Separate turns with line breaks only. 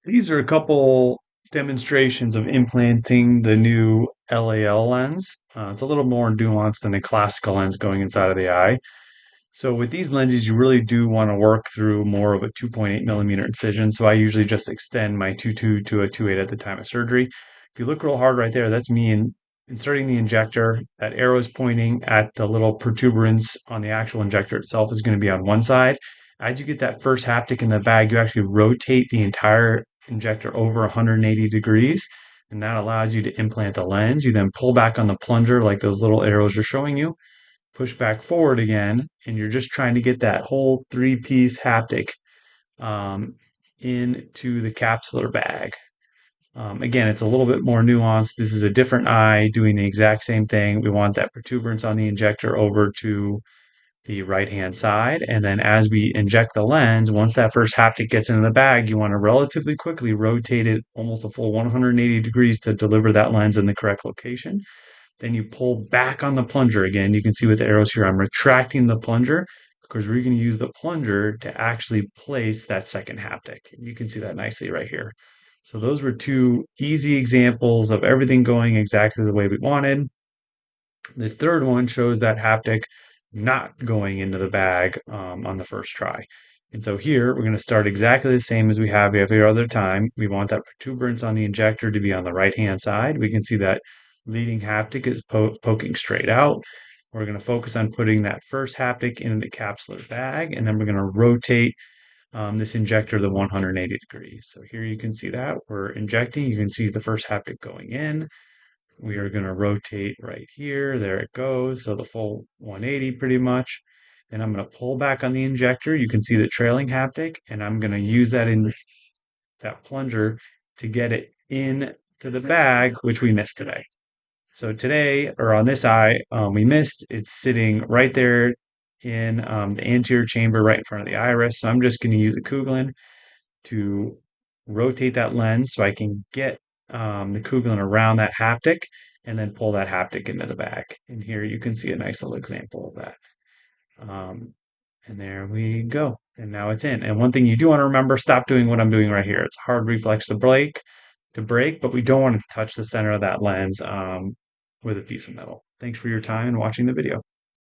These are a couple demonstrations of implanting the new LAL lens. It's a little more nuanced than a classical lens going inside of the eye. So with these lenses, you really do want to work through more of a 2.8 millimeter incision. So I usually just extend my 2.2 to a 2.8 at the time of surgery. If you look real hard right there, that's me inserting the injector. That arrow is pointing at the little protuberance on the actual injector itself is going to be on one side. As you get that first haptic in the bag, you actually rotate the entire injector over 180 degrees, and that allows you to implant the lens. You then pull back on the plunger like those little arrows are showing you, push back forward again, and you're just trying to get that whole three-piece haptic um, into the capsular bag. Again, it's a little bit more nuanced. This is a different eye doing the exact same thing. We want that protuberance on the injector over to the right-hand side. And then as we inject the lens, once that first haptic gets into the bag, you want to relatively quickly rotate it almost a full 180 degrees to deliver that lens in the correct location. Then you pull back on the plunger again. You can see with the arrows here, I'm retracting the plunger because we're going to use the plunger to actually place that second haptic. You can see that nicely right here. So those were two easy examples of everything going exactly the way we wanted. This third one shows that haptic not going into the bag on the first try. And so here we're going to start exactly the same as we have every other time. We want that protuberance on the injector to be on the right-hand side. We can see that leading haptic is poking straight out. We're going to focus on putting that first haptic into the capsular bag, and then we're going to rotate this injector to 180 degrees. So here you can see that we're injecting. You can see the first haptic going in. We are going to rotate right here. There it goes. So the full 180 pretty much. And I'm going to pull back on the injector. You can see the trailing haptic, and I'm going to use that plunger to get it in to the bag, which we missed today. So today, or on this eye, we missed. It's sitting right there in the anterior chamber right in front of the iris. So I'm just going to use a Kugelin to rotate that lens so I can get the Kugelin around that haptic and then pull that haptic into the bag. And here you can see a nice little example of that. Um, and there we go. And now it's in. And one thing you do want to remember, stop doing what I'm doing right here. It's a hard reflex to break, but we don't want to touch the center of that lens with a piece of metal. Thanks for your time and watching the video.